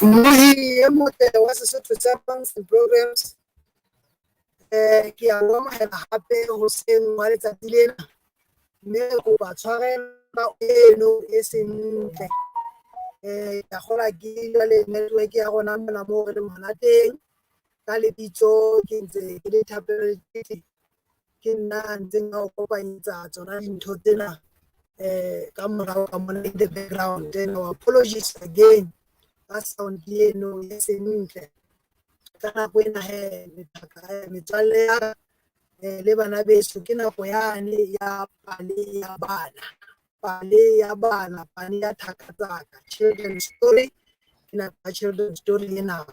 Mmuhi e motle wa Sesotho sa Puns and Programs. Ke a amohela hape hoseng wa letsatsi lena, mme kopa tshwarelo eno e seng ntle. Ka kgola ke le network ya rona mona moo re leng hona teng ka lebitso ke ntse ke le Thapeletse, ke nna ntseng a o kopanyetsa tsona dintho tsena ka morao ka mona in the background. No apologies again ka sound eno e seng ntle. Ka nako ena metswalle ya le bana beso ke nako yane ya pale ya bana pane ya thakatsaka children's story ke nako ya children's story ena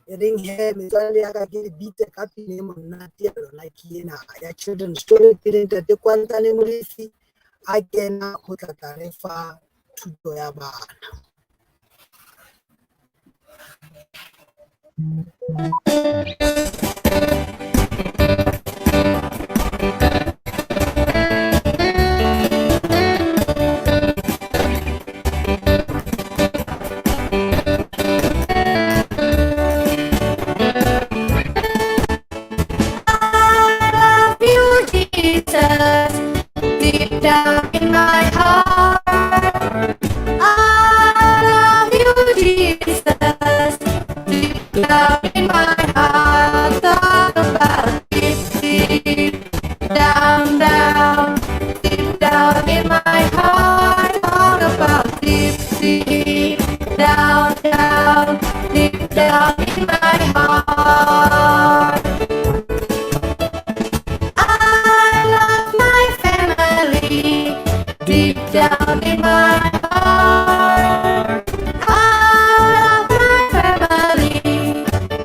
e reng he metswalle ya ka ke le bitse ka pine monate ya lona ke ena ya children's story pele ntate Kwantane Molefi a kena ho tla re fa thuto ya bana. Deep down in my heart, I love you, Jesus. Deep down in my heart, talk about deep down, deep down in my heart, talk about deep down, deep down in my heart. Deep down in my heart, I love my family.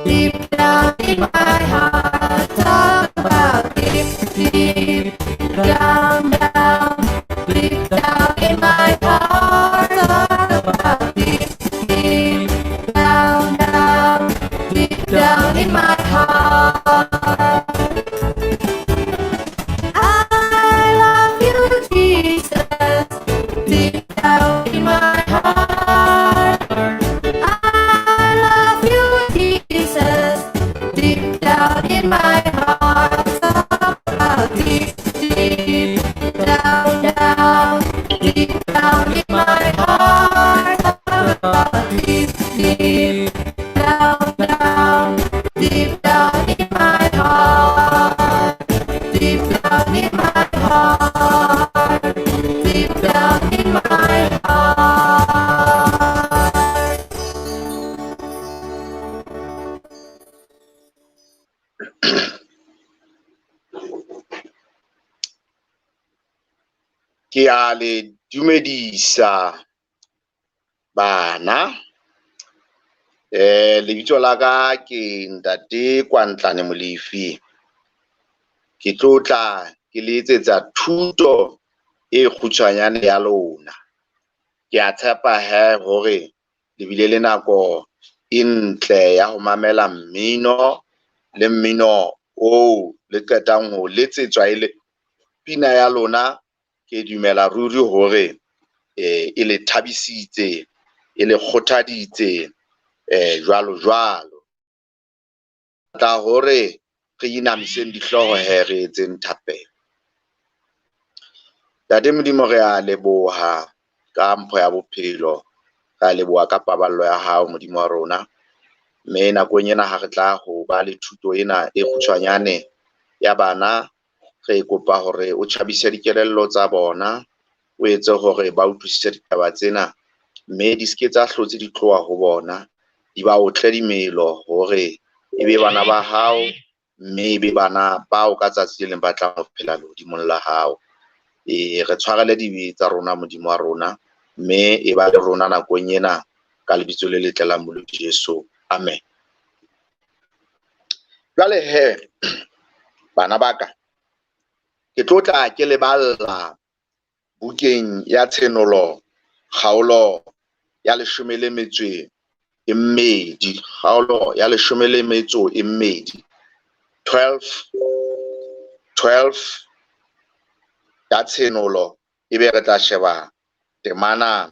Deep down in my heart, talk about deep down, deep down in my heart, talk about deep down, deep down in my heart. Deep down in my heart, I love you, Jesus. Deep down in my heart, talk about deep down, deep down in my heart, talk about deep down, deep down in my heart, deep down in my heart, deep down in my heart. Ke a le dumedisa bana. Lebitso la ka ke ntate Kwantane Molefi. Ke tlotla ke le etsetsa thuto e kgutshwanyane ya lona. Ke a tshepa hore le bile le nako e ntle ya ho mamela mmino le mmino o le qetang ho letsetswa ile pina ya lona. Ke dumela ruri hore e le thabisitse, e le kgothaditse jwalo jwalo. Tla hore re inamiseng dihloho re etseng thapelo. Ntate Modimo re a leboha ka mpho ya bophelo, re a leboha ka paballo ya hao Modimo wa rona. Mme nakong ena ha re tla ho ba le thuto ena e kgutshwanyane ya bana, re kopa hore o tjhabise dikelello tsa bona, o etse hore ba utlwisise ditaba tsena, mme di ske tsa hlotse di tloha ho bona, di ba otle dimelo hore ebe bana ba hao, mme ebe bana bao ka tsatsi le leng ba tla ho phela lehodimong la hao. re tshwarele dibe tsa rona modimo wa rona, mme e ba le rona nakong ena ka lebitso le letle la Molodi Jesu. Amen. Jwale he bana ba ka, ke tlotla ke leballa bukeng ya Tshenolo kgaolo ya 12, kgaolo ya 12, 12 ya Tshenolo, ebe re tla sheba temana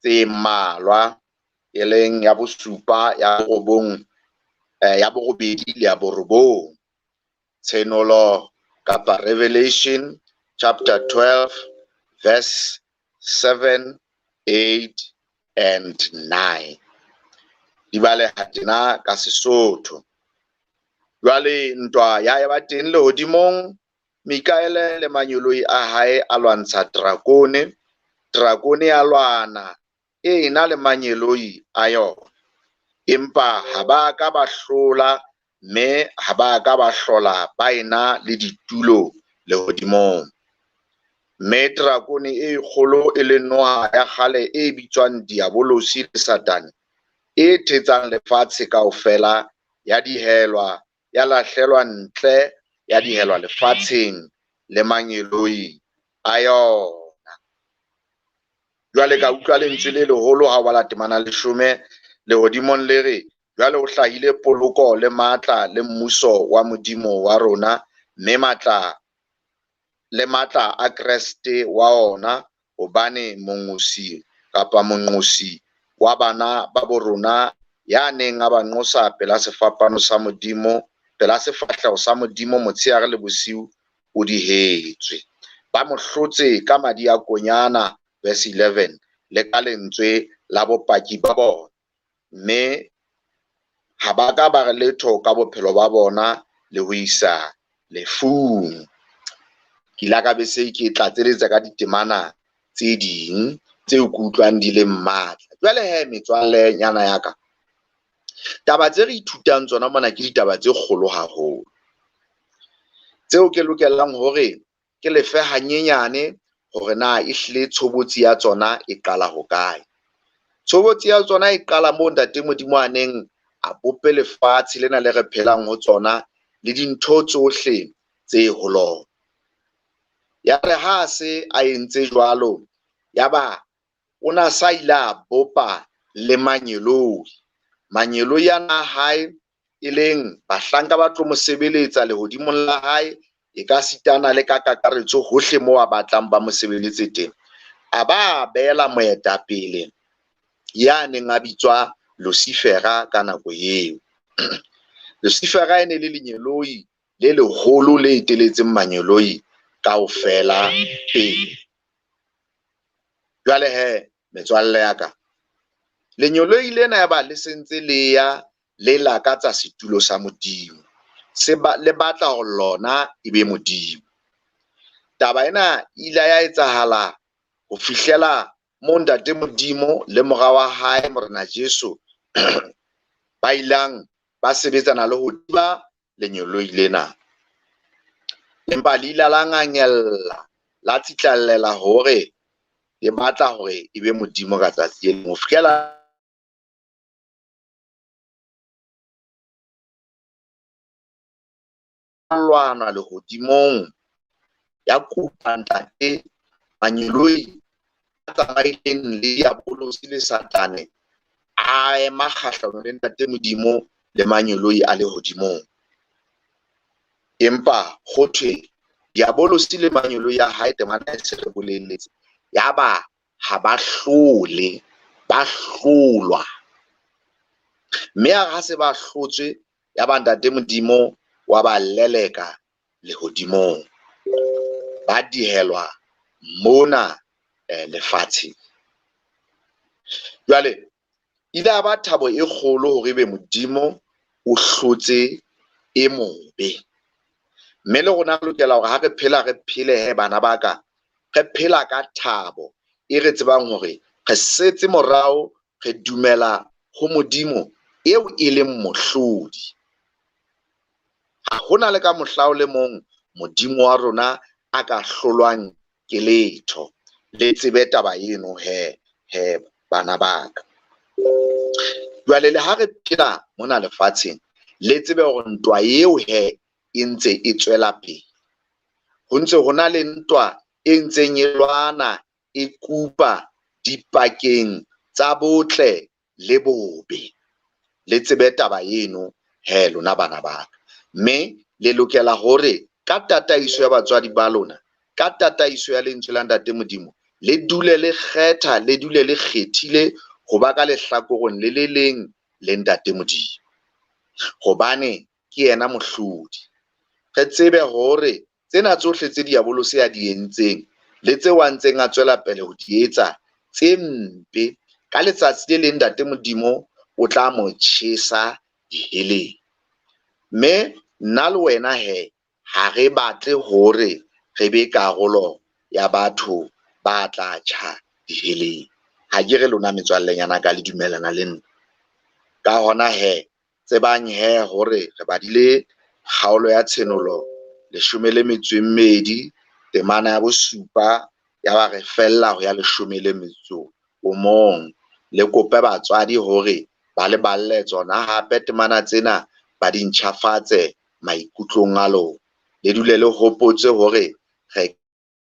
tse mmalwa e leng ya bosupa, ya borobedi le ya borobong. Tshenolo kapa Revelation chapter 12 verse 7, 8 and 9. Di baleha tjena ka Sesotho. Jwale ntwa ya eba teng lehodimong, Mikaele le manyoloi a hae a lwantsha Drakone. Drakone ya lwana e na le manyeloi a yona, empa ha ba ka ba hlola, mme ha ba ka ba hlola ba ena le ditulo lehodimong. Mme Drakone e kgolo e le noha ya kgale e bitswang Diabolosi le Satane, e thetsang lefatshe kaofela, ya dihelwa, ya lahlelwa ntle, ya dihelwa lefatsheng le manyeloi a yona. Jwale ka utlwa lentswe le leholo ha o bala temana 10 lehodimong le re, jwale o hlahile poloko le matla le mmuso wa Modimo wa rona, mme matla a Kreste wa ona, hobane mongosi kapa monqosi wa bana ba bo rona ya neng a ba nqosa pela sefapano sa Modimo, pela sefahleho sa Modimo motshehare le bosiu, o di hetswe. Ba mo hlotse ka madi a konyana, verse 11, le ka lentswe la bopaki ba bona, mme ha ba ka ba re letho ka bophelo ba bona le ho isa lefung. Ke la ka bese ke tlatseletsa ka ditemana tse ding tseo ke utlwang di le matla. Jwale he metswalle nyana ya ka, taba tse re ithutang tsona mona ke ditaba tse kgolo haholo, tseo ke lokelang hore ke lefe hanyenyane hore na ehlile tshobotsi ya tsona e qala hokae. Tshobotsi ya tsona e qala moo Ntate Modimo a neng a bope lefatshe lena le re phelang ho tsona le dintho tsohle tse ho lona. Ya re ha se a entse jwalo, yaba o na sa ile a bopa le manyeloi. Manyeloi ana hae e leng bahlanka ba tlo mo sebeletsa lehodimong la hae, e ka sitana le ka kakaretso hohle moo a batlang ba mo sebeletse teng. A ba beela moetapele ya neng a bitswa Lucifera ka nako eo. Lucifera e ne le lenyeloi le leholo le eteletseng manyeloi kaofela pele. Jwale he metswalle ya ka, lenyeloi lena ya ba le sentse le ya le lakatsa setulo sa Modimo, le batla ho lona e be Modimo. Taba ena ile ya etsahala ho fihlela moo Ntate Modimo le mora wa hae Morena Jesu ba ilang ba sebetsana le ho thiba lenyeloi lena, empa le ile la ngangella, la tsitlallela hore le batla hore e be Modimo ka tsatsi le mo fihlela lwana lehodimong, ya kopa Ntate manyeloi a tsamaileng le Diabolosi le Satane a ema kgahlano le Ntate Modimo le manyeloi a lehodimong. Empa ho thwe Diabolosi le manyeloi ya hae temana e se re bolelletse, yaba ha ba hlole, ba hlolwa, mme ha se ba hlotswe, yaba Ntate Modimo wa ba leleka lehodimong, ba dihelwa mona lefatshe. Jwale ile a ba thabo e kgolo hore ebe Modimo o hlotse e mobe, mme le rona re lokela hore ha re phela, re phele he bana ba ka, re phela ka thabo e re tsebang hore re setse morao, re dumela ho Modimo eo e leng mohlodi. Ha hona le ka mohla o le mong Modimo wa rona a ka hlolwang ke letho. Le tsebe taba eno he bana ba ka. Jwale le ha re phela mona lefatsheng, le tsebe hore ntwa eo he e ntse e tswela pele. Ho ntse ho na le ntwa e ntseng e lwana e kupa dipakeng tsa botle le bobe. Le tsebe taba eno he lona bana ba ka. Mme le lokela hore ka tataiso ya batswadi ba lona, ka tataiso ya lentswe la Ntate Modimo, le dule le kgetha, le dule le kgethile ho ba ka lehlakoreng le le leng le Ntate Modimo, hobane ke yena mohlodi. Re tsebe hore tsena tsohle tse diabolose a di entseng le tse wa ntseng a tswela pele ho di etsa tse mpe, ka letsatsi le leng Ntate Modimo o tla mo tjhesa diheleng. Mme nna le wena he ha re batle hore re be karolo ya batho ba tla tjha diheleng. Ha ke re lona metswallenyana ka le dumelana le nna. Ka hona he tsebang he hore re badile kgaolo ya tshenolo 12 temana ya bosupa ya ba re fella ho ya 11. Le kope batswadi hore ba le balle tsona hape temana tsena ba di ntjhafatse maikutlong a lona. Le dule le hopotse hore re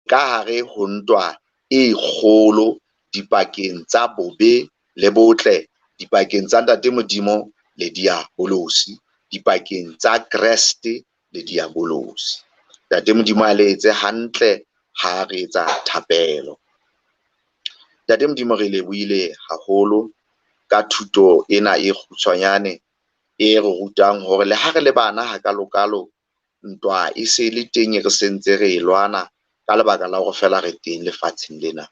ka hare ho ntwa e kgolo dipakeng tsa bobe le botle, dipakeng tsa Ntate Modimo le diabolosi, dipakeng tsa Kreste le diabolosi. Ntate Modimo a le etse hantle ha re etsa thapelo. Ntate Modimo re lebohile haholo ka thuto ena e kgutshwanyane e re rutang hore le ha re le bana hakalo ntwa e se le teng, re sentse re e lwana ka lebaka la hore fela re teng lefatsheng lena.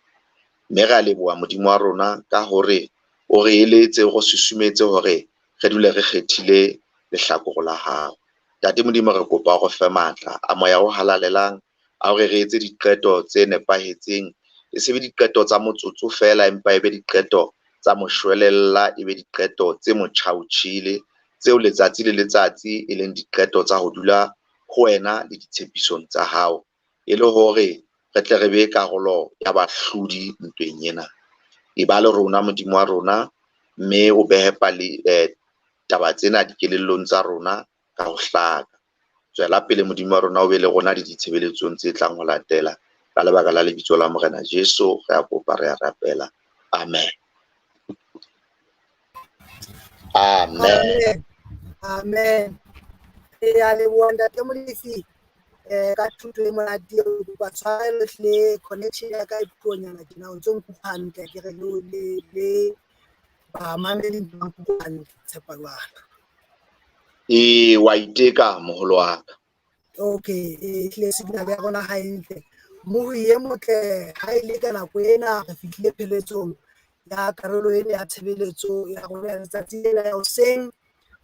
Mme re a leboha Modimo wa rona ka hore o re eletse, go susumetse hore re dule re kgethile lehlakore la hao. Ntate Modimo re kopa go fe matla a moya o halalelang a hore re etse diqeto tse nepahetseng, e se be diqeto tsa motsotso fela, empa e be diqeto tsa moshwelella, e be diqeto tse motjhaotjhile, tseo letsatsi le letsatsi e leng diqeto tsa ho dula ho wena le ditshepisong tsa hao, e le hore re tle re be karolo ya bahlodi ntweng ena. E ba le rona Modimo wa rona, mme o behe taba tsena dikelellong tsa rona ka ho hlaka. Tswela pele Modimo wa rona, o be le rona le ditshebeletsong tse tlang ho latela, ka lebaka la lebitso la Morena Jesu re a kopa, re a rapela. Amen. Amen. Amen. Ya leboha Ntate Molefi ka thuto e monate eo, ba tshwarelo hle connection ya ka e puonyana tjena o ntso nkutlwa hantle, ke re le bamamedi ba nkutlwa hantle tshepa jwalo. Wa iteka moholo wa ka. Okay, hle signal ya rona ha entle mo ye motle ha ile ka nako ena re fihlile pheletsong ya karolo ena ya tshebeletso ya rona ya letsatsi lena ya hoseng.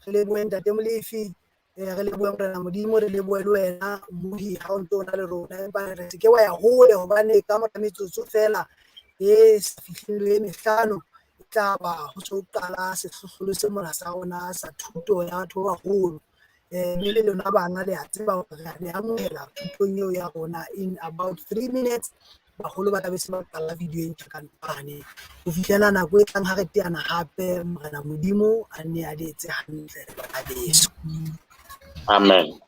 Re lebohe Ntate Molefi, re lebohe Morena Modimo, re lebohe le wena mmohi ha o ntso na le rona, empa re se ke wa ya hole hobane ka mora metsotso fela e sa fihleng le 5 e tla ba ho tso qala sehlohlolo se mona sa rona sa thuto ya batho ba baholo. Mme le lona bana le a tseba hore re amohela thutong eo ya rona in about 3 minutes. Baholo ba tla be se ba qala video e ntjha ka ntlwane ho fihlela nako e tlang ha re teana hape. Morena Modimo a ne a le etse hantle bana beso. Amen.